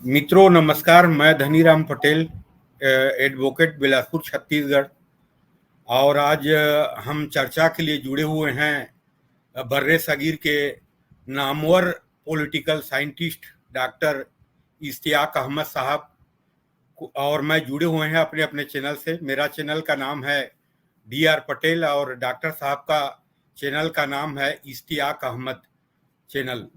मित्रों नमस्कार। मैं धनीराम पटेल, एडवोकेट बिलासपुर छत्तीसगढ़। और आज हम चर्चा के लिए जुड़े हुए हैं बर्रे सगीर के नामवर political scientist doctor Ishtiaq Ahmed साहब और मैं जुड़े हुए हैं अपने अपने चैनल से। मेरा चैनल का नाम है DR पटेल और डॉक्टर साहब का चैनल का नाम है इश्तियाक अहमद चैनल।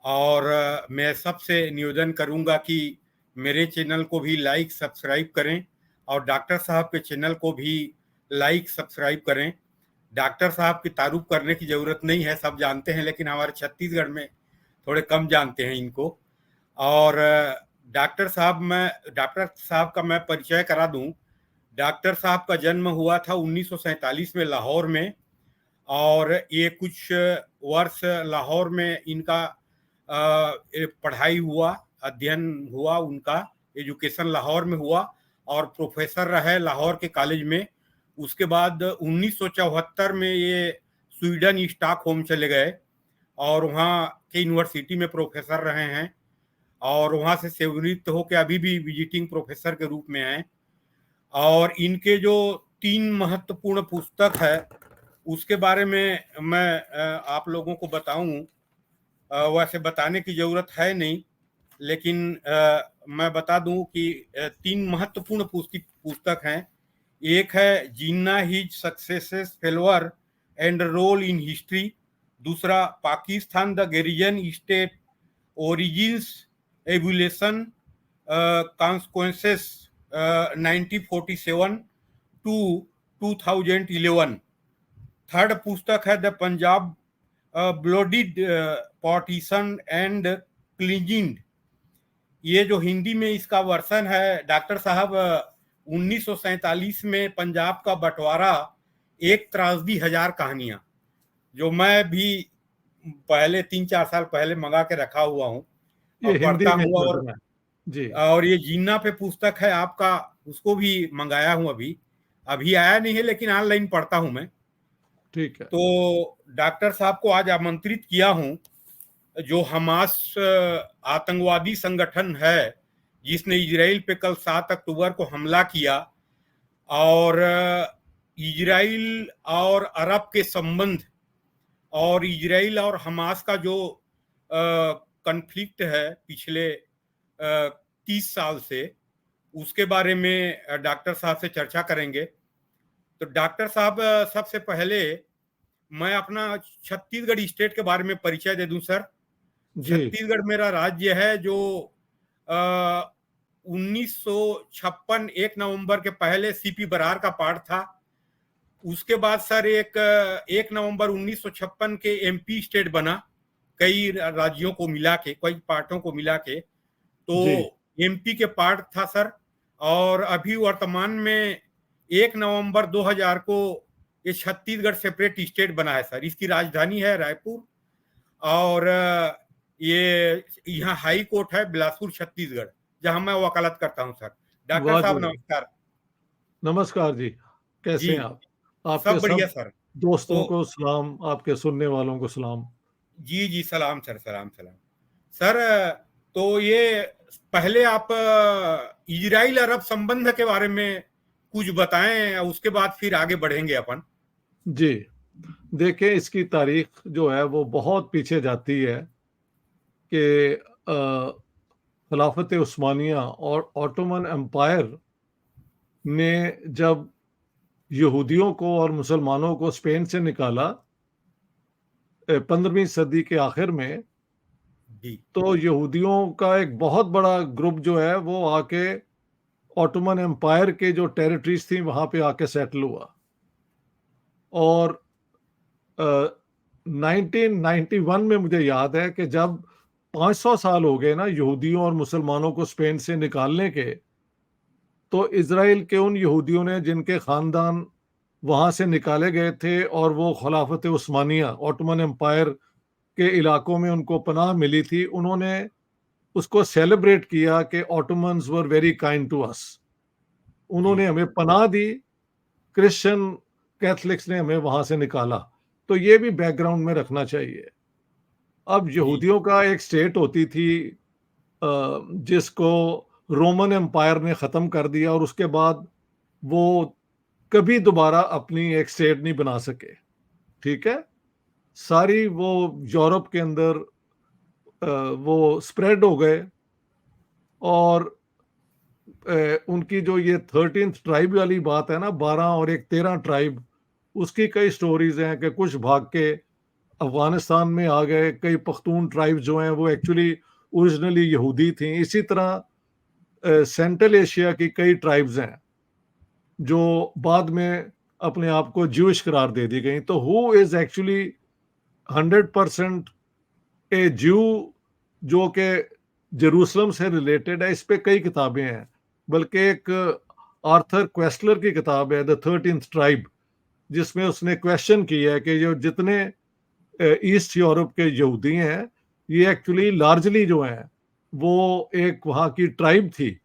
और मैं सबसे निवेदन करूंगा कि मेरे चैनल को भी लाइक सब्सक्राइब करें और डॉक्टर साहब के चैनल को भी लाइक सब्सक्राइब करें। डॉक्टर साहब की तारीफ करने की ज़रूरत नहीं है, सब जानते हैं, लेकिन हमारे छत्तीसगढ़ में थोड़े कम जानते हैं इनको। और डॉक्टर साहब का मैं परिचय करा दूं। डॉक्टर साहब का जन्म हुआ था 1947 में लाहौर में, और ये कुछ वर्ष लाहौर में इनका पढ़ाई हुआ, अध्ययन हुआ, उनका एजुकेशन लाहौर में हुआ और प्रोफेसर रहे लाहौर के कॉलेज में। उसके बाद 1974 में ये स्वीडन स्टॉकहोम चले गए और वहाँ के यूनिवर्सिटी में प्रोफेसर रहे हैं और वहाँ से सेवानिवृत्त होकर अभी भी विजिटिंग प्रोफेसर के रूप में हैं। और इनके जो 3 महत्वपूर्ण पुस्तक है उसके बारे में मैं आप लोगों को बताऊं। वैसे बताने की जरूरत है नहीं, लेकिन मैं बता दूं कि 3 महत्वपूर्ण पुस्तक हैं। एक है Jinnah his successes failure and role in history. दूसरा Pakistan the garrison state origins evolution consequences 1947 to 2011। Third पुस्तक है the Punjab bloodied partition and cleansing. ये जो हिंदी में इसका वर्षन है, डॉक्टर साहब 1947 में पंजाब का बंटवारा, एक त्रासदी हजार कहानियां, जो मैं भी पहले 3-4 साल पहले मंगा के रखा हुआ हूँ और पढ़ता हूँ। और ये जीना पे पुस्तक है आपका, उसको भी मंगाया हूँ। अभी आया नहीं है, लेकिन ऑनलाइन पढ़ता हूँ मैं। ठीक है। तो डॉक्टर साहब को आज आमंत्रित किया हूं, जो हमास आतंकवादी संगठन है जिसने इजराइल पे कल 7 अक्टूबर को हमला किया, और इजराइल और अरब के संबंध और इजराइल और हमास का जो कॉन्फ्लिक्ट है पिछले 30 साल से, उसके बारे में डॉक्टर साहब से चर्चा करेंगे। तो डॉक्टर साहब, सबसे पहले मैं अपना छत्तीसगढ़ स्टेट के बारे में परिचय दे दूं सर। छत्तीसगढ़ मेरा राज्य है जो 1956 1 नवंबर के पहले CP बरार का पार्ट था। उसके बाद सर 1 नवंबर 1956 के MP स्टेट बना, कई राज्यों को मिला के, कई पार्टों को मिला के, तो MP के पार्ट था सर। और अभी वर्तमान में 1 नवंबर 2000 को ये छत्तीसगढ़ सेपरेट स्टेट बना है सर। इसकी राजधानी है रायपुर और ये यहाँ हाई कोर्ट है बिलासपुर छत्तीसगढ़, जहां मैं वकालत करता हूं सर। डॉक्टर साहब नमस्कार। नमस्कार जी, कैसे हैं आप? आपके सब बढ़िया सर। दोस्तों को सलाम, आपके सुनने वालों को सलाम। जी सलाम सर, सलाम सर। तो ये पहले आप इजराइल अरब संबंध के बारे में कुछ बताएं, उसके बाद फिर आगे बढ़ेंगे अपन। जी देखिए, इसकी तारीख जो है वो बहुत पीछे जाती है कि खिलाफत उस्मानिया और ऑटोमन एम्पायर ने जब यहूदियों को और मुसलमानों को स्पेन से निकाला 15वीं सदी के आखिर में, तो यहूदियों का एक बहुत बड़ा ग्रुप जो है वो आके ऑटोमन एम्पायर के जो टेरिटरीज थी वहां पे आके सेटल हुआ। और 1991 में मुझे याद है कि जब 500 साल हो गए ना यहूदियों और मुसलमानों को स्पेन से निकालने के, तो इजराइल के उन यहूदियों ने जिनके खानदान वहां से निकाले गए थे और वो खिलाफत उस्मानिया ऑटोमन एम्पायर के इलाकों में उनको पनाह मिली थी, उन्होंने उसको सेलिब्रेट किया कि Ottomans were very kind to us, उन्होंने हमें पनाह दी, क्रिश्चियन कैथलिक्स ने हमें वहां से निकाला। तो ये भी बैकग्राउंड में रखना चाहिए। अब यहूदियों का एक स्टेट होती थी जिसको रोमन एम्पायर ने ख़त्म कर दिया और उसके बाद वो कभी दोबारा अपनी एक स्टेट नहीं बना सके। ठीक है, सारी वो यूरोप के अंदर वो स्प्रेड हो गए और उनकी जो ये 13th ट्राइब वाली बात है ना, 12 और एक 13 ट्राइब, उसकी कई स्टोरीज हैं कि कुछ भाग के अफगानिस्तान में आ गए। कई पख्तून ट्राइब जो हैं वो एक्चुअली ओरिजिनली यहूदी थी। इसी तरह सेंट्रल एशिया की कई ट्राइब्स हैं जो बाद में अपने आप को ज्यूइश करार दे दी गई। तो हु इज एक्चुअली 100% ए ज्यू जो कि जेरूसलम से रिलेटेड है, इस पे कई किताबें हैं। बल्कि एक आर्थर क्वेस्टलर की किताब है द 13th ट्राइब, जिसमें उसने क्वेश्चन किया है कि जो जितने ईस्ट यूरोप के यहूदी हैं ये एक्चुअली लार्जली जो हैं वो एक वहाँ की ट्राइब थी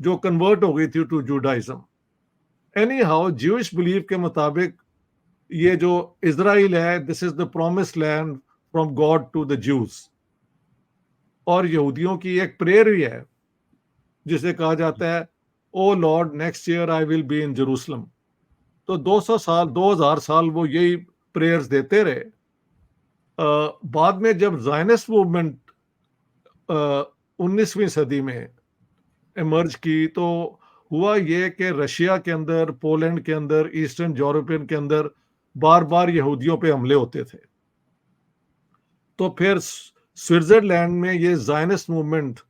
जो कन्वर्ट हो गई थी to Judaism. Anyhow Jewish belief के मुताबिक ये जो इजराइल है, this is the promised land from God to the Jews. और यहूदियों की एक प्रेयर भी है जिसे कहा जाता है O lord next year I will be in Jerusalem. तो 200 साल 2000 साल वो यही प्रेयर्स देते रहे। बाद में जब ज़ायनिस्ट मूवमेंट 19वीं सदी में इमर्ज की तो हुआ ये कि रशिया के अंदर, पोलैंड के अंदर, ईस्टर्न यूरोपियन के अंदर बार बार यहूदियों पे हमले होते थे। तो फिर स्विट्जरलैंड में ये ज़ायनिस्ट मूवमेंट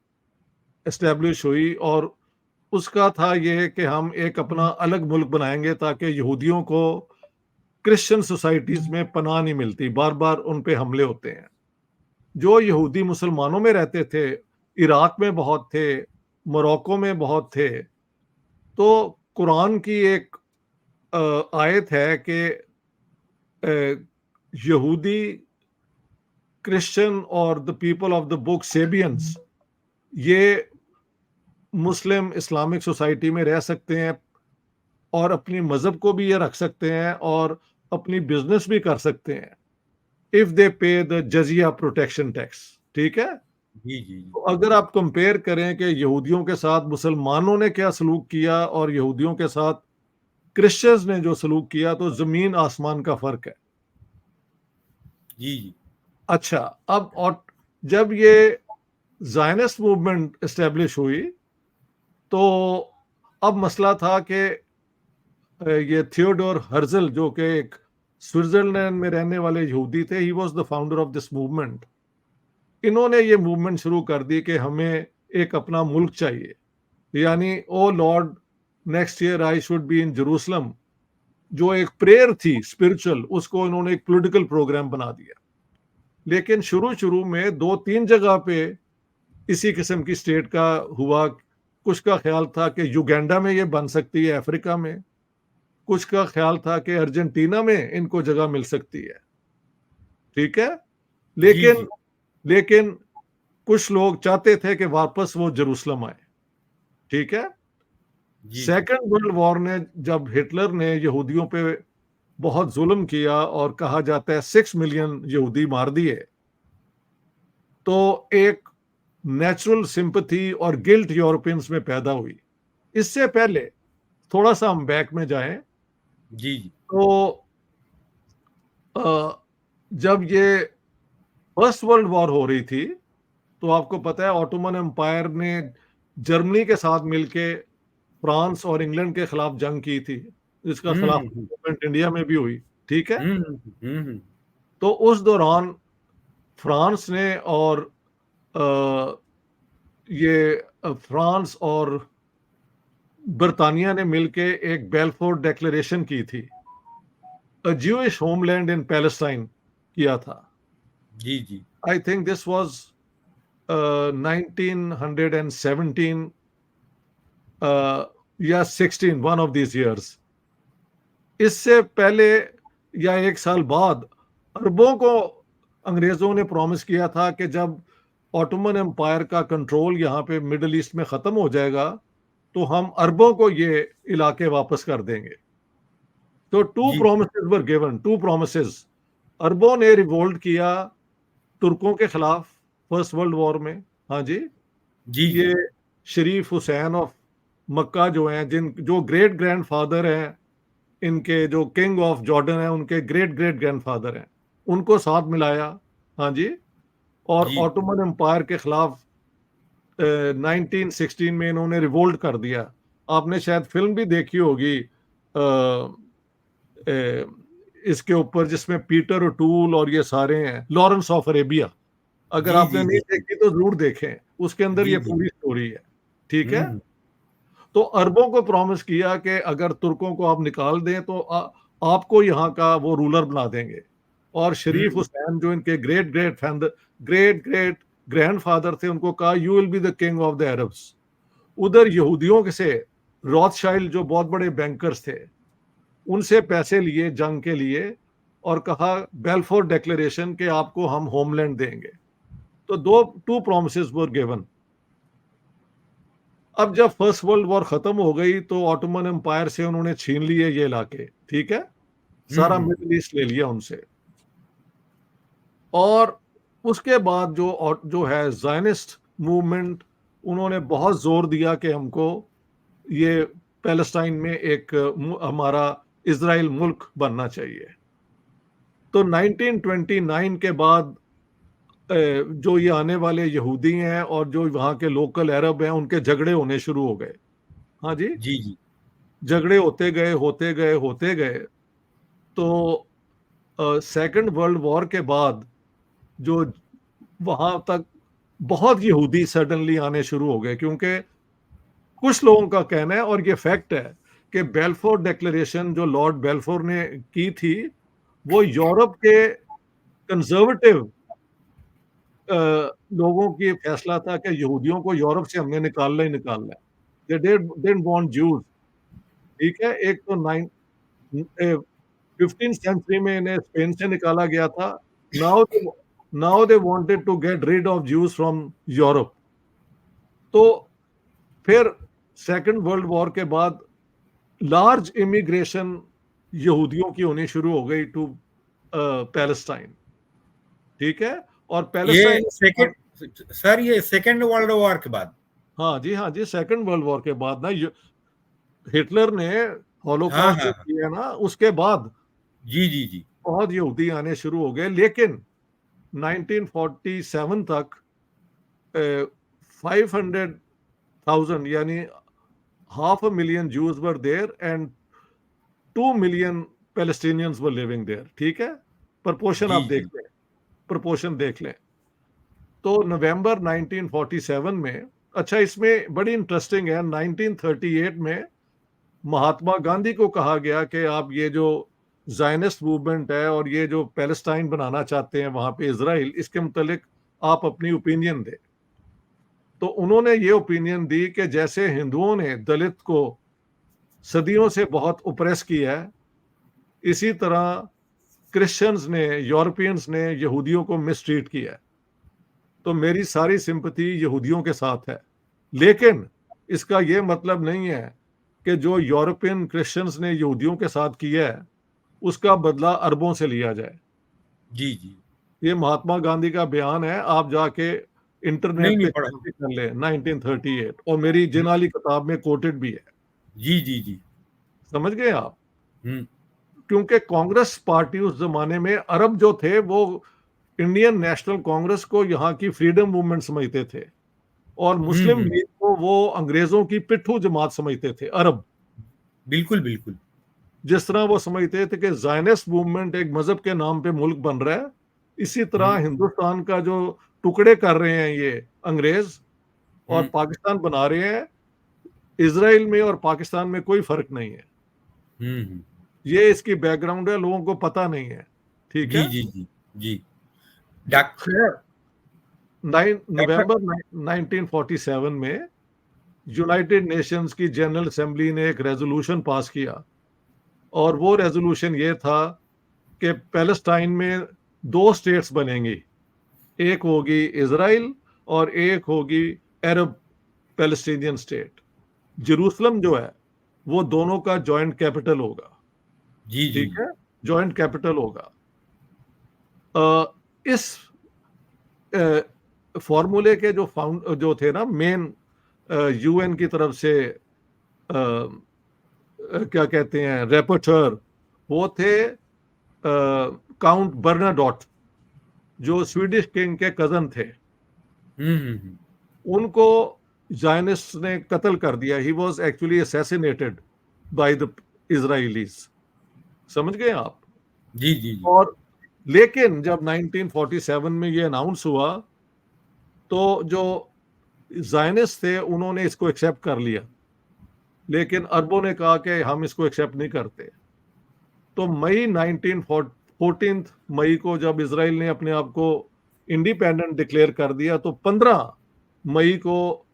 एस्टेब्लिश हुई और उसका था ये कि हम एक अपना अलग मुल्क बनाएंगे ताकि यहूदियों को क्रिश्चियन सोसाइटीज में पनाह नहीं मिलती, बार बार उन पे हमले होते हैं। जो यहूदी मुसलमानों में रहते थे, इराक में बहुत थे, मोरक्को में बहुत थे। तो कुरान की एक आयत है कि यहूदी, क्रिश्चियन और the people of the book Sabians ये मुस्लिम इस्लामिक सोसाइटी में रह सकते हैं और अपनी मजहब को भी ये रख सकते हैं और अपनी बिजनेस भी कर सकते हैं इफ दे पे द जजिया प्रोटेक्शन टैक्स। ठीक है, जी जी तो अगर आप कंपेयर करें कि यहूदियों के साथ मुसलमानों ने क्या सलूक किया और यहूदियों के साथ क्रिश्चियंस ने जो सलूक किया, तो जमीन आसमान का फर्क है। जी जी अच्छा, अब और जब ये ज़ायनिस्ट मूवमेंट एस्टेब्लिश हुई तो अब मसला था कि ये थियोडोर हर्जल जो कि एक स्विट्जरलैंड में रहने वाले यहूदी थे, he was the founder of this movement. इन्होंने ये मूवमेंट शुरू कर दी कि हमें एक अपना मुल्क चाहिए, यानी O lord next year I should be in Jerusalem, जो एक प्रेयर थी स्पिरिचुअल, उसको इन्होंने एक पॉलिटिकल प्रोग्राम बना दिया। लेकिन शुरू शुरू में 2-3 जगह पे इसी किस्म की स्टेट का हुआ। कुछ का ख्याल था कि युगांडा में ये बन सकती है, अफ्रीका में। कुछ का ख्याल था कि अर्जेंटीना में इनको जगह मिल सकती है। ठीक है, जी लेकिन जी लेकिन कुछ लोग चाहते थे कि वापस वो जेरूसलम आए। ठीक है, जी जी सेकेंड वर्ल्ड वॉर ने, जब हिटलर ने यहूदियों पे बहुत जुल्म किया और कहा जाता है 6 मिलियन यहूदी मार दिए, तो एक नेचुरल सिंपैथी और गिल्ट यूरोपियंस में पैदा हुई। इससे पहले थोड़ा सा हम बैक में जाएं जी जी तो जब ये फर्स्ट वर्ल्ड वॉर हो रही थी तो आपको पता है ऑटोमन एम्पायर ने जर्मनी के साथ मिलके फ्रांस और इंग्लैंड के खिलाफ जंग की थी, जिसका हम्म खिलाफ हम्म मूवमेंट इंडिया में भी हुई। ठीक है, हम्म हम्म हम्म हम्म, तो उस दौरान फ्रांस ने और अ, फ्रांस और बरतानिया ने मिलके एक बेलफोर्ड डेक्लेरेशन की थी, अ ज्यूइश होमलैंड इन पैलेस्टाइन किया था। जी जी आई थिंक दिस वाज 1917 या 16, वन ऑफ दीज ईयर्स। इससे पहले या एक साल बाद अरबों को अंग्रेजों ने प्रॉमिस किया था कि जब ऑटोमन एम्पायर का कंट्रोल यहाँ पे मिडल ईस्ट में ख़त्म हो जाएगा तो हम अरबों को ये इलाके वापस कर देंगे। तो टू जी promises were given, two promises. अरबों ने रिवोल्ट किया तुर्कों के खिलाफ फर्स्ट वर्ल्ड वॉर में। हाँ जी, जी जी ये शरीफ हुसैन ऑफ मक्का जो हैं, जो ग्रेट ग्रैंडफादर हैं इनके, जो किंग ऑफ जॉर्डन है उनके ग्रेट ग्रेट ग्रैंडफादर हैं, उनको साथ मिलाया। हाँ जी। और जी ऑटोमन एम्पायर के खिलाफ 1916 में इन्होंने रिवोल्ट कर दिया। आपने शायद फिल्म भी देखी होगी इसके ऊपर, जिसमें पीटर ओटूल और ये सारे हैं, लॉरेंस ऑफ अरेबिया। अगर जी आपने जी नहीं जी देखी तो जरूर देखें, उसके अंदर जी ये जी। पूरी स्टोरी है। ठीक है। हम्म। तो अरबों को प्रॉमिस किया कि अगर तुर्कों को आप निकाल दें तो आपको यहाँ का वो रूलर बना देंगे। और शरीफ हम्म। हुसैन जो इनके ग्रेट ग्रेट ग्रैंडफादर थे, उनको कहा you will be the king of the Arabs. उधर यहूदियों के से रॉथशाइल्ड जो बहुत बड़े बैंकर्स थे, उनसे पैसे लिए जंग के लिए, और कहा बेल्फोर डिक्लेरेशन के आपको हम होमलैंड देंगे। तो टू प्रोमिसेस वर गिवन। अब जब फर्स्ट वर्ल्ड वॉर खत्म हो गई तो ऑटोमन एम्पायर से उन्होंने छीन लिए ये इलाके। ठीक है। सारा हम्म। मिडिल ईस्ट ले लिया उनसे। और उसके बाद जो है जायनिस्ट मूवमेंट, उन्होंने बहुत जोर दिया कि हमको ये पैलेस्टाइन में एक हमारा इजराइल मुल्क बनना चाहिए। तो 1929 के बाद जो ये आने वाले यहूदी हैं और जो वहाँ के लोकल अरब हैं, उनके झगड़े होने शुरू हो गए। हाँ जी। जी जी झगड़े होते गए होते गए होते गए। तो सेकंड वर्ल्ड वॉर के बाद जो वहां तक बहुत यहूदी सडनली आने शुरू हो गए, क्योंकि कुछ लोगों का कहना है, और ये फैक्ट है, कि बेल्फोर डिक्लेरेशन जो लॉर्ड बेल्फोर ने की थी, वो यूरोप के कंजर्वेटिव लोगों की फैसला था कि यहूदियों को यूरोप से हमने निकालना ही निकालना है। They didn't want Jews. ठीक है। एक तो 15th सेंचुरी में इन्हें स्पेन से निकाला गया था। Now now they wanted to get rid of Jews from Europe. तो फिर सेकंड वर्ल्ड वॉर के बाद लार्ज इमिग्रेशन यहूदियों की होनी शुरू हो गई टू पैलेस्टाइन। ठीक है। और ये पैलेस्टाइन, सेकंड सर, ये सेकंड वर्ल्ड वॉर के बाद। हाँ जी, हाँ जी, सेकंड वर्ल्ड वॉर के बाद ना, हिटलर ने हाँ हॉलोकॉस्ट हाँ जो हाँ। किया ना, उसके बाद जी जी जी बहुत यहूदी आने शुरू हो गए। लेकिन 1947 तक 500,000, यानी half a million Jews were there and 2 million Palestinians were living there। ठीक है। प्रपोर्शन जी आप देख जी लें, प्रपोर्शन देख लें। तो नवंबर 1947 में, अच्छा इसमें बड़ी इंटरेस्टिंग है, 1938 में महात्मा गांधी को कहा गया कि आप ये जो जायनिस्ट मूवमेंट है और ये जो पैलेस्टाइन बनाना चाहते हैं वहां पे इजराइल, इसके मुतालिक आप अपनी ओपिनियन दें। तो उन्होंने ये ओपिनियन दी कि जैसे हिंदुओं ने दलित को सदियों से बहुत ओप्रेस किया है, इसी तरह क्रिश्चियंस ने, यूरोपियंस ने यहूदियों को मिसट्रीट किया है। तो मेरी सारी सिंपथी यहूदियों के साथ है। लेकिन इसका यह मतलब नहीं है कि जो यूरोपियन क्रिश्चियंस ने यहूदियों के साथ किया है उसका बदला अरबों से लिया जाए। जी जी। ये महात्मा गांधी का बयान है, आप जाके नहीं इंटरनेट नहीं पे पढ़ा। चेक कर ले, 1938, और मेरी जिन वाली किताब में कोटेड भी है। जी जी जी। समझ गए आप? हम्म क्योंकि कांग्रेस पार्टी उस जमाने में, अरब जो थे वो इंडियन नेशनल कांग्रेस को यहाँ की फ्रीडम मूवमेंट समझते थे, और मुस्लिम हम्म। लीग को वो अंग्रेजों की पिट्ठू जमात समझते थे, अरब। बिल्कुल बिल्कुल। जिस तरह वो समझते थे कि जायनिस्ट मूवमेंट एक मजहब के नाम पे मुल्क बन रहा है, इसी तरह हम्म हिंदुस्तान का जो टुकड़े कर रहे हैं ये अंग्रेज और हम्म पाकिस्तान बना रहे हैं, इसराइल में और पाकिस्तान में कोई फर्क नहीं है। हम्म। ये इसकी बैकग्राउंड है, लोगों को पता नहीं है। ठीक जी है। जी जी जी। डॉक्टर। खैर, 9 डॉक्टर। नवंबर 1947 में यूनाइटेड नेशंस की जनरल असेंबली ने एक रेजोल्यूशन पास किया, और वो रेजोल्यूशन ये था कि पैलेस्टाइन में दो स्टेट्स बनेंगी, एक होगी इसराइल और एक होगी अरब पैलेस्टीनियन स्टेट। जेरूसलम जो है वो दोनों का जॉइंट कैपिटल होगा। जी जी ठीक है। जॉइंट कैपिटल होगा। इस फॉर्मूले के जो थे ना मेन यूएन की तरफ से क्या कहते हैं रेपोर्टर, वो थे काउंट बर्नाडोट, जो स्वीडिश किंग के कजन थे। उनको जायनिस्ट ने कत्ल कर दिया। He was actually assassinated by the Israelis. समझ गए आप? जी जी जी। और लेकिन जब 1947 में ये अनाउंस हुआ तो जो जायनिस्ट थे उन्होंने इसको एक्सेप्ट कर लिया, लेकिन अरबों ने कहा कि हम इसको एक्सेप्ट नहीं करते। तो मई 14 मई को जब इसराइल ने अपने आप को इंडिपेंडेंट डिक्लेयर कर दिया, तो 15 मई को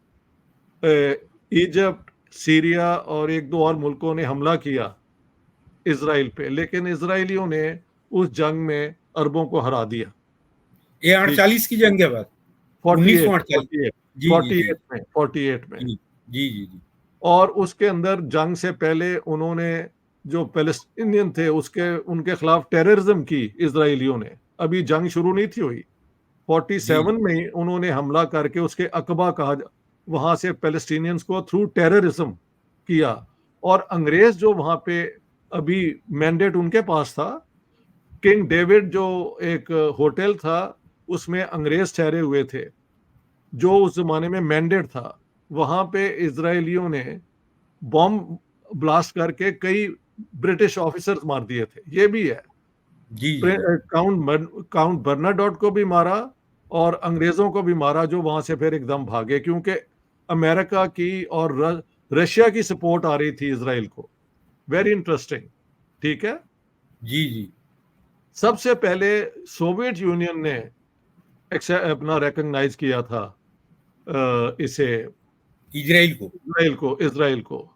इजिप्ट, सीरिया और एक दो और मुल्कों ने हमला किया इसराइल पे, लेकिन इसराइलियों ने उस जंग में अरबों को हरा दिया। ये 48 की जंग है बात, 1948। जी जी जी 48 में। जी जी जी जी। और उसके अंदर जंग से पहले उन्होंने जो पैलेस्टीनियन थे उनके खिलाफ टेररिज्म की इसराइलियों ने। अभी जंग शुरू नहीं थी हुई। 47 में उन्होंने हमला करके उसके अकबा कहा, वहां से पैलेस्टीनियंस को थ्रू टेररिज्म किया। और अंग्रेज जो वहां पे अभी मैंडेट उनके पास था, किंग डेविड जो एक होटल था उसमें अंग्रेज ठहरे हुए थे, जो उस जमाने में मैंडेट था। वहां पे इजरायलियों ने बॉम्ब ब्लास्ट करके कई ब्रिटिश ऑफिसर्स मार दिए थे। ये भी है। जी जी। काउंट बर्नाडोट को भी मारा और अंग्रेजों को भी मारा, जो वहां से फिर एकदम भागे, क्योंकि अमेरिका की और रशिया की सपोर्ट आ रही थी इसराइल को। Very interesting. ठीक है। जी जी। सबसे पहले सोवियत यूनियन ने अपना रिकॉग्नाइज किया था इसे, इसराइल को।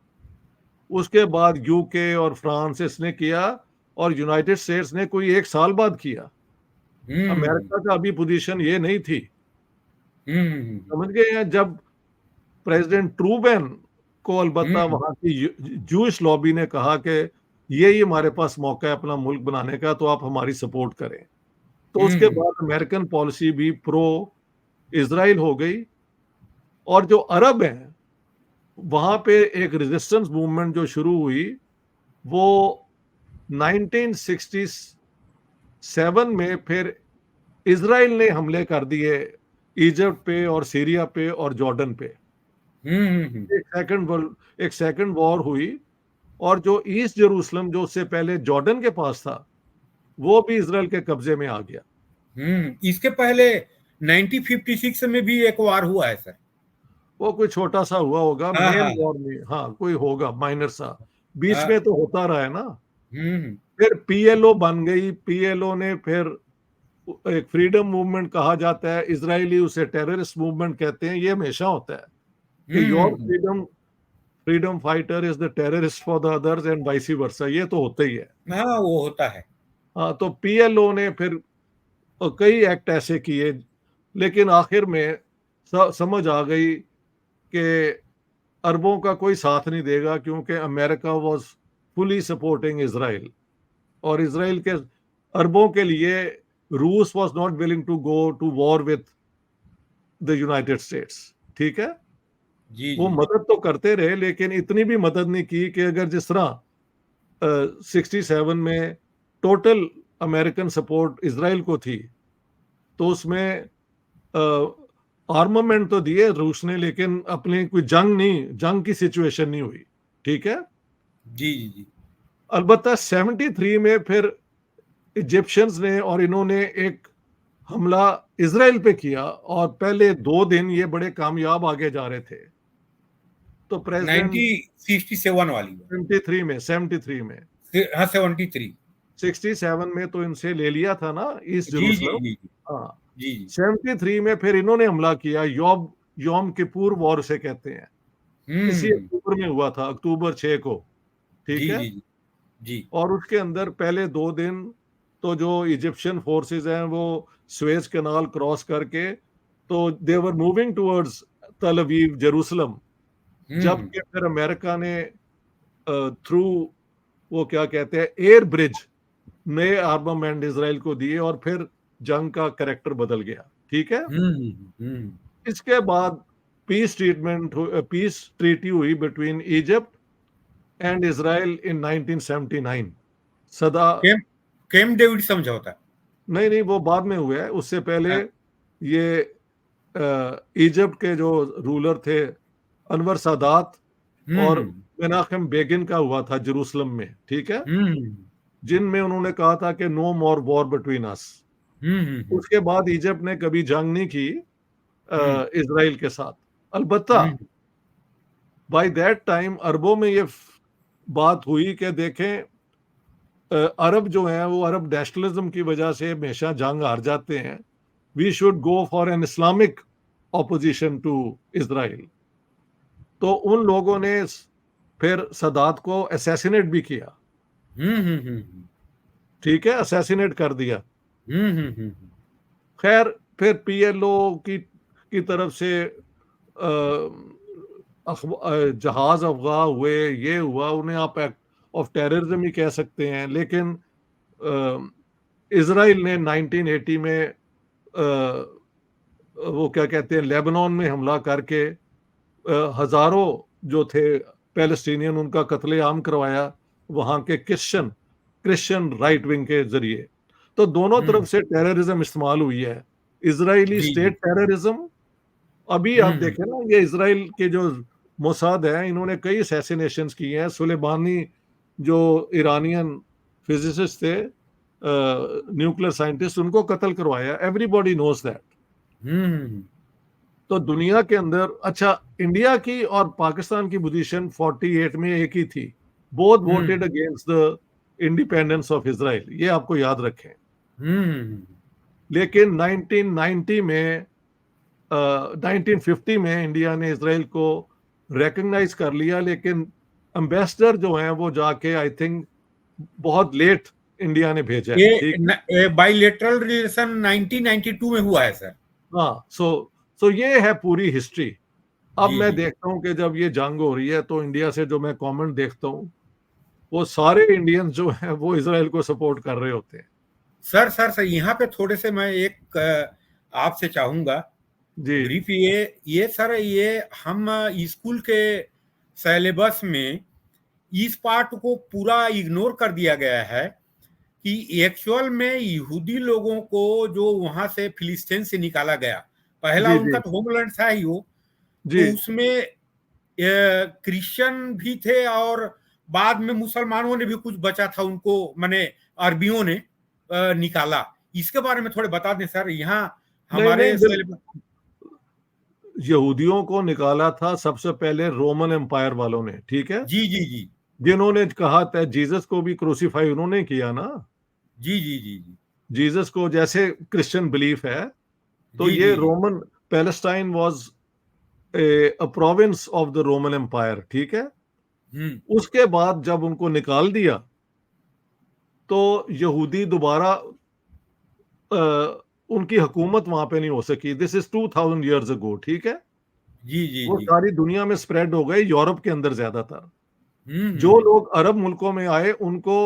उसके बाद यूके और फ्रांस इसने किया, और यूनाइटेड स्टेट्स ने कोई 1 साल बाद किया। अमेरिका का अभी पोजीशन ये नहीं थी। समझ गए हैं? जब प्रेसिडेंट ट्रूमैन को अलबत्ता वहां की जूश लॉबी ने कहा कि यही हमारे पास मौका है अपना मुल्क बनाने का, तो आप हमारी सपोर्ट करें, तो उसके बाद अमेरिकन पॉलिसी भी प्रो इजराइल हो गई। और जो अरब हैं, वहां पे एक रेजिस्टेंस मूवमेंट जो शुरू हुई, वो 1967 में फिर इजराइल ने हमले कर दिए इजिप्ट पे और सीरिया पे और जॉर्डन पे। एक सेकंड वॉर हुई, और जो ईस्ट जेरूसलम जो उससे पहले जॉर्डन के पास था, वो भी इजराइल के कब्जे में आ गया। इसके पहले 1956 में भी एक वार हुआ है सर। वो कोई छोटा सा हुआ होगा, मेन वॉर में। हाँ, कोई होगा माइनर सा, बीच में तो होता रहा है ना। फिर पीएलओ बन गई। पीएलओ ने फिर एक फ्रीडम मूवमेंट कहा जाता है, इजरायली उसे टेररिस्ट मूवमेंट कहते हैं। ये हमेशा होता है कि your freedom fighter is the terrorist for the others and vice versa. ये तो होता ही है। हाँ, वो होता है। हाँ, तो पीएलओ ने फिर कई एक्ट ऐसे किए, लेकिन आखिर में समझ आ गई कि अरबों का कोई साथ नहीं देगा, क्योंकि America was fully supporting Israel. और इजराइल के अरबों के लिए रूस was not willing to go to war with the United States. ठीक है। वो मदद तो करते रहे, लेकिन इतनी भी मदद नहीं की कि अगर जिस तरह 67 में टोटल अमेरिकन सपोर्ट इजराइल को थी, तो उसमें आर्मामेंट तो दिए रूस ने, लेकिन अपनी कोई जंग की सिचुएशन नहीं हुई। ठीक है। जी जी जी। अलबत्ता 73 में फिर इजिप्शियंस ने और इन्होंने एक हमला इजराइल पे किया, और पहले 2 दिन ये बड़े कामयाब आगे जा रहे थे। तो प्रेसिडेंट 1967 वाली 73 में हाँ 73 67 में तो इनसे ले लिया था ना ईस्ट जी जी जेरूसलम। जी हाँ, जी 73 में फिर इन्होंने हमला किया। योम किपुर वॉर से कहते हैं। इसी अक्टूबर में हुआ था, अक्टूबर 6 को। ठीक जी है। जी जी। और उसके अंदर पहले 2 दिन तो जो इजिप्शियन फोर्सेस हैं वो स्वेज कैनाल क्रॉस करके, तो दे वर मूविंग टुवर्ड्स तल अवीव जेरूसलम। जबकि फिर अमेरिका ने थ्रू वो क्या कहते हैं एयर ब्रिज नए आर्मामेंट इजराइल को दिए, और फिर जंग का कैरेक्टर बदल गया। ठीक है। हम्म। इसके बाद पीस ट्रीटी हुई between Egypt and Israel in 1979। सदा कैंप कैंप डेविड समझौता। नहीं नहीं, वो बाद में हुआ है। उससे पहले हाँ, ये इजिप्ट के जो रूलर थे अनवर सादात और हम्म मेनाकेम बेगिन का हुआ था जेरूसलम में, ठीक है, हम्म जिनमें उन्होंने कहा था कि नो मोर वॉर बिटवीन अस। हम्म उसके बाद इजिप्ट ने कभी जंग नहीं की हम्म इसराइल के साथ। अलबत्ता हम्म बाय दैट टाइम अरबों में ये बात हुई कि देखें, अरब जो हैं वो अरब नेशनलिज्म की वजह से हमेशा जंग हार जाते हैं। We should go for an Islamic opposition to Israel. तो उन लोगों ने फिर सदात को असैसिनेट भी किया, हम्म ठीक है, असैसिनेट कर दिया। हम्म। खैर फिर पीएलओ की तरफ से जहाज अफगा हुए, ये हुआ, उन्हें आप एक्ट ऑफ टेररिज्म ही कह सकते हैं। लेकिन इसराइल ने 1980 में वो क्या कहते हैं, लेबनान में हमला करके हजारों जो थे पैलेस्टीनियन उनका कत्लेआम करवाया वहां के क्रिश्चियन क्रिश्चियन राइट विंग के जरिए। तो दोनों तरफ हम्म, से टेररिज्म इस्तेमाल हुई है, इजरायली जी जी। State terrorism. अभी आप हम्म देखें ना, ये इसराइल के जो मोसाद है इन्होंने कई असैसिनेशंस किए हैं। सुलेमानी जो ईरानियन फिजिसिस्ट थे, न्यूक्लियर साइंटिस्ट, उनको कत्ल करवाया। Everybody knows that. हम्म तो दुनिया के अंदर, अच्छा, इंडिया की और पाकिस्तान की पोजीशन 48 में एक ही थी। Both voted hmm against the independence of Israel, ये आपको याद रखें। हम्म लेकिन 1990 में 1950 में इंडिया ने इसराइल को रिकग्नाइज कर लिया। लेकिन एम्बेसडर जो हैं वो जाके आई थिंक बहुत लेट इंडिया ने भेजा है, ठीक है। ये बाइलेटरल रिलेशन 1992 में हुआ है सर। हाँ, सो ये है पूरी हिस्ट्री। अब जी मैं जी। देखता हूँ कि जब ये जंग हो रही है तो इंडिया से जो मैं कमेंट देखता हूँ, वो सारे इंडियंस जो हैं वो इसराइल को सपोर्ट कर रहे होते हैं। सर यहाँ पे थोड़े से मैं एक आपसे चाहूंगा जी ब्रीफ। ये सर, ये हम स्कूल के सिलेबस में इस पार्ट को पूरा इग्नोर कर दिया गया है कि एक्चुअल में यहूदी लोगों को जो वहां से फिलिस्तीन से निकाला गया, पहला जी जी उनका तो होमलैंड था ही वो, जी। तो उसमें क्रिश्चियन भी थे और बाद में मुसलमानों ने भी कुछ बचा था उनको, माने अरबियों ने निकाला। इसके बारे में थोड़े बता दें सर, यहाँ नहीं नहीं, हमारे सिलेबस। यहूदियों को निकाला था सबसे पहले रोमन एम्पायर वालों ने, ठीक है, जी जी जी जिन्होंने कहा था जीसस को भी क्रूसीफाई उन्होंने किया ना। जी जी जी जी जीसस को जैसे क्रिश्चियन बिलीफ है, तो जी ये जी जी। Roman Palestine was a province of the Roman Empire, ठीक है। हम्म उसके बाद जब उनको निकाल दिया तो यहूदी दोबारा उनकी हुकूमत वहां पे नहीं हो सकी। दिस इज 2000 ईयर्स अगो, ठीक है। जी जी वो जी। सारी दुनिया में स्प्रेड हो गए, यूरोप के अंदर ज्यादातर। जो हम्म लोग अरब मुल्कों में आए उनको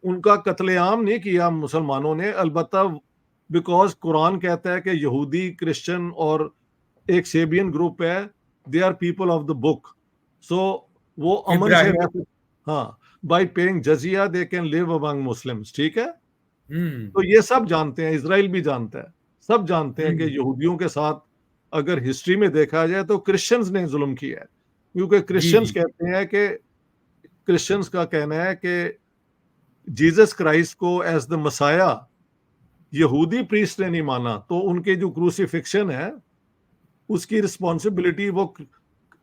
उनका कत्लेआम नहीं किया मुसलमानों ने, अलबत्ता बिकॉज कुरान कहता है कि यहूदी, क्रिश्चियन और एक सेबियन ग्रुप है, they are people of the book. So वो अमन से इब्राहिम। रह सकते। हाँ, by paying jizya they can live among Muslims, ठीक है। तो हम्म ये सब जानते हैं, इसराइल भी जानता है, सब जानते हैं कि हम्म यहूदियों के साथ अगर हिस्ट्री में देखा जाए तो क्रिश्चियंस ने जुल्म किया है। क्योंकि जी क्रिश्चियंस जी। कहते हैं कि क्रिश्चियंस का कहना है कि जीसस क्राइस्ट को एज द मसाया यहूदी प्रीस्ट ने नहीं माना, तो उनके जो क्रूसिफिक्शन है उसकी रिस्पॉन्सिबिलिटी वो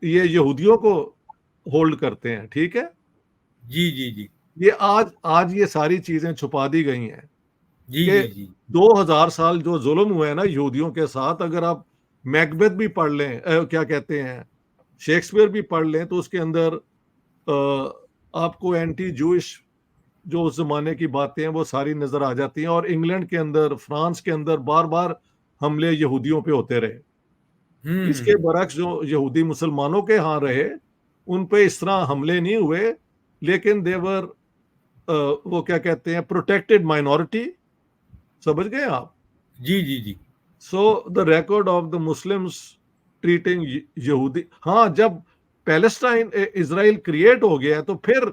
ये यहूदियों को होल्ड करते हैं, ठीक है। जी जी जी ये आज आज ये सारी चीजें छुपा दी गई हैं जी कि जी जी 2000 साल जो जुल्म हुए हैं ना यहूदियों के साथ, अगर आप मैकबेथ भी पढ़ लें, क्या कहते हैं, शेक्सपियर भी पढ़ लें, तो उसके अंदर आपको एंटी जूइश जो उस जमाने की बातें हैं वो सारी नजर आ जाती हैं। और इंग्लैंड के अंदर, फ्रांस के अंदर बार बार हमले यहूदियों पे होते रहे। इसके हम्म बरक्स जो यहूदी मुसलमानों के यहाँ रहे, उन पे इस तरह हमले नहीं हुए। लेकिन देवर वो क्या कहते हैं, प्रोटेक्टेड माइनॉरिटी, समझ गए आप। जी जी जी so the record of the Muslims treating यहूदी, हाँ, जब पैलेस्टाइन इजराइल क्रिएट हो गया तो फिर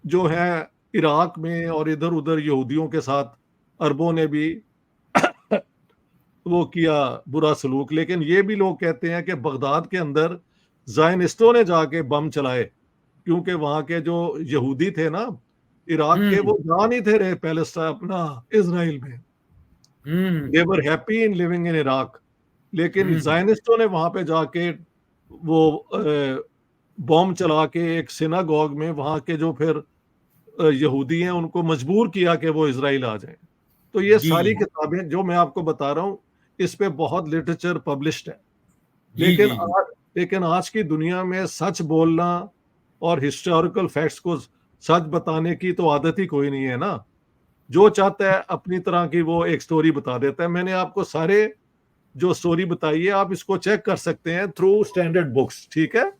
जो है इराक में और इधर उधर यहूदियों के साथ अरबों ने भी वो किया बुरा सलूक। लेकिन ये भी लोग कहते हैं कि बगदाद के अंदर जायनिस्टों ने जाके बम चलाए, क्योंकि वहां के जो यहूदी थे ना इराक के, हम्म। वो जा नहीं थे रहे पैलेस्टाइन अपना इसराइल में, हम्म। They were happy in living in Iraq. लेकिन हम्म। जायनिस्टों ने वहां पे जाके वो बॉम्ब चला के एक सिनागॉग में वहां के जो फिर यहूदी हैं उनको मजबूर किया कि वो इसराइल आ जाएं। तो ये जी सारी किताबें जो मैं आपको बता रहा हूँ, इस पे बहुत लिटरेचर पब्लिश्ड है। जी लेकिन जी जी। लेकिन आज की दुनिया में सच बोलना और हिस्टोरिकल फैक्ट्स को सच बताने की तो आदत ही कोई नहीं है ना। जो चाहता है अपनी तरह की वो एक स्टोरी बता देता है। मैंने आपको सारे जो स्टोरी बताई है आप इसको चेक कर सकते हैं थ्रू स्टैंडर्ड बुक्स, ठीक है।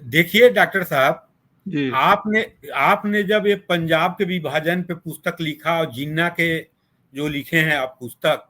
देखिए डॉक्टर साहब, जी आपने आपने जब ये पंजाब के विभाजन पे पुस्तक लिखा और जिन्ना के जो लिखे हैं आप पुस्तक,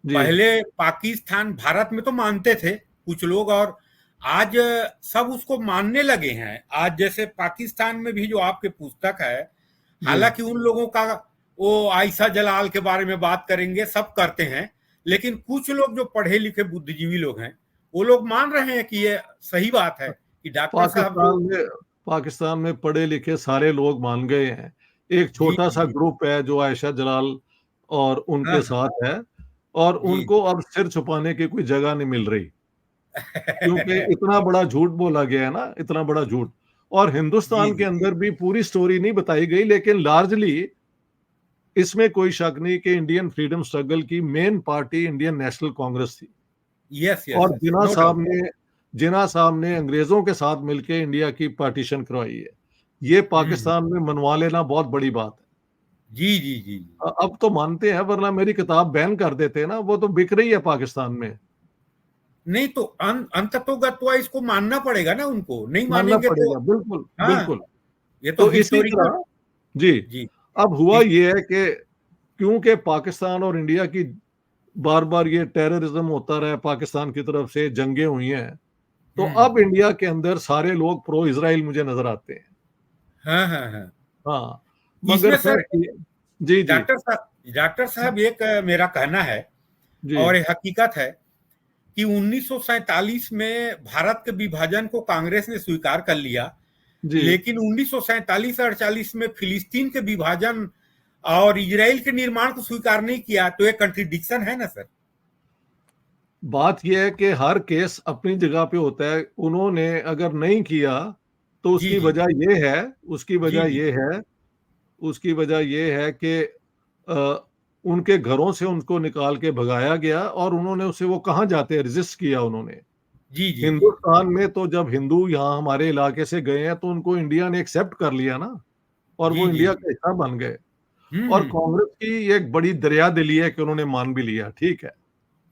जी पहले पाकिस्तान भारत में तो मानते थे कुछ लोग, और आज सब उसको मानने लगे हैं। आज जैसे पाकिस्तान में भी जो आपके पुस्तक है, जी हालांकि उन लोगों का वो आयशा जलाल के बारे में बात करेंगे, सब करते हैं, लेकिन कुछ लोग जो पढ़े लिखे बुद्धिजीवी लोग हैं वो लोग मान रहे हैं कि ये सही बात है कि डॉक्टर साहब जो। पाकिस्तान में पढ़े लिखे सारे लोग मान गए हैं। एक जी छोटा सा जी। ग्रुप है जो आयशा जलाल और हाँ उनके हाँ। साथ है, और जी। उनको अब सिर छुपाने की कोई जगह नहीं मिल रही, क्योंकि इतना बड़ा झूठ बोला गया है ना, इतना बड़ा झूठ। और जी हिंदुस्तान के जी। अंदर भी पूरी स्टोरी नहीं बताई गई, लेकिन लार्जली इसमें कोई शक नहीं कि इंडियन फ्रीडम स्ट्रगल की main party Indian national Congress थी। यस यस और यस, नो डाउट। जिन्ना साहब ने अंग्रेजों के साथ मिलकर इंडिया की पार्टीशन करवाई है। ये हम्म। पाकिस्तान में मनवा लेना बहुत बड़ी बात जी जी जी जी। है। अब तो मानते हैं, वरना मेरी किताब बैन कर देते ना, वो तो बिक रही है पाकिस्तान में। नहीं तो अंततोगत्वा इसको मानना पड़ेगा ना, उनको नहीं मानना मानेंगे तो। पड़ेगा, बिल्कुल हाँ, बिल्कुल। ये तो तो इसी हिस्टोरिकल। तरह जी, जी। अब हुआ इस। ये है कि क्योंकि पाकिस्तान और इंडिया की बार बार ये टेररिज्म होता रहा है, पाकिस्तान की तरफ से जंगें हुई हैं, तो अब हम्म। इंडिया के अंदर सारे लोग प्रो इसराइल मुझे नजर आते हैं। हाँ हाँ हाँ। हाँ, मगर इसमें सर, फैक्ट जी जी डॉक्टर साहब एक मेरा कहना है जी और ये हकीकत है कि 1947 में भारत के विभाजन को कांग्रेस ने स्वीकार कर लिया, जी। लेकिन 1947-48 में फिलिस्तीन के विभाजन और इजराइल के निर्माण को स्वीकार नहीं किया, तो एक कंट्रिडिक्शन है ना सर। बात यह है कि हर केस अपनी जगह पे होता है। उन्होंने अगर नहीं किया तो जी उसकी जी वजह यह है, उसकी जी वजह जी। यह है, उसकी वजह यह है कि उनके घरों से उनको निकाल के भगाया गया, और उन्होंने उसे, वो कहाँ जाते हैं, रेजिस्ट किया उन्होंने। जी जी जी। हिंदुस्तान में तो जब हिंदू यहाँ हमारे इलाके से गए हैं तो उनको इंडिया ने एक्सेप्ट कर लिया ना, और जी वो जी इंडिया जी। का हिस्सा बन गए। और हम्म। कांग्रेस की एक बड़ी दरिया दिली है कि उन्होंने मान भी लिया, ठीक है।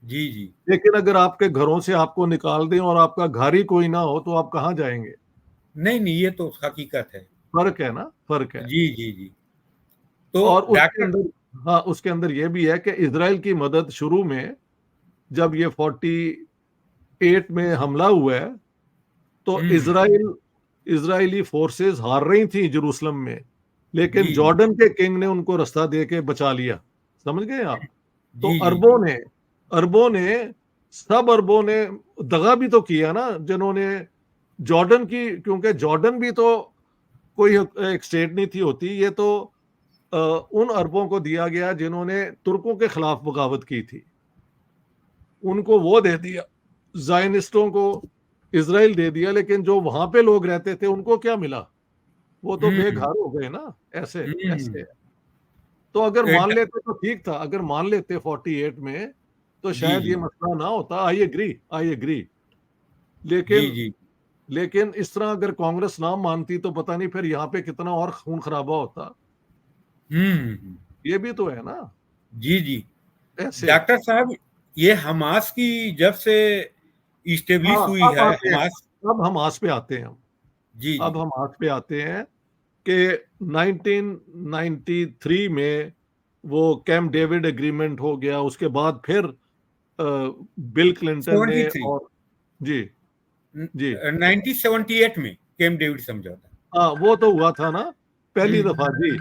जी जी। लेकिन अगर आपके घरों से आपको निकाल दें और आपका घर ही कोई ना हो तो आप कहाँ जाएंगे? नहीं नहीं, ये तो हकीकत है। फर्क है ना, फर्क है। जी जी जी। तो और उसके डॉक्टर। अंदर, हाँ, उसके अंदर यह भी है कि इसराइल की मदद शुरू में, जब ये 48 में हमला हुआ है, तो हम्म। इजरायली फोर्सेस हार रही थी जेरूसलम में, लेकिन जी जी जॉर्डन के किंग ने उनको रास्ता दे के बचा लिया। समझ गए आप? तो जी जी जी। अरबों ने सब अरबों ने दगा भी तो किया ना, जिन्होंने जॉर्डन की, क्योंकि जॉर्डन भी तो कोई एक स्टेट नहीं थी होती, ये तो उन अरबों को दिया गया जिन्होंने तुर्कों के खिलाफ बगावत की थी, उनको वो दे दिया। जायनिस्टों को इसराइल दे दिया, लेकिन जो वहां पे लोग रहते थे उनको क्या मिला? वो तो हम्म। बेघर हो गए ना। ऐसे ऐसे हम्म। तो अगर मान एड- लेते तो ठीक था, अगर मान लेते 48 में तो जी शायद जी ये मसला ना होता। I agree, I agree. जी लेकिन जी। लेकिन इस तरह अगर कांग्रेस ना मानती तो पता नहीं फिर यहाँ पे कितना और खून खराबा होता। हम्म। ये भी तो है ना, जी जी। ऐसे। डॉक्टर साहब, ये हमास की जब से हाँ, इस्टेब्लिश हुई अब है, आते हैं, हमास। अब हम आज पे आते हैं। जी जी। अब हम आज पे आते हैं कि 1993 में वो कैंप डेविड एग्रीमेंट हो गया। उसके बाद फिर बिल क्लिंटन ने 73 और जी जी 1978 में कैंप डेविड समझौता। हाँ, वो तो हुआ था ना पहली दफा जी।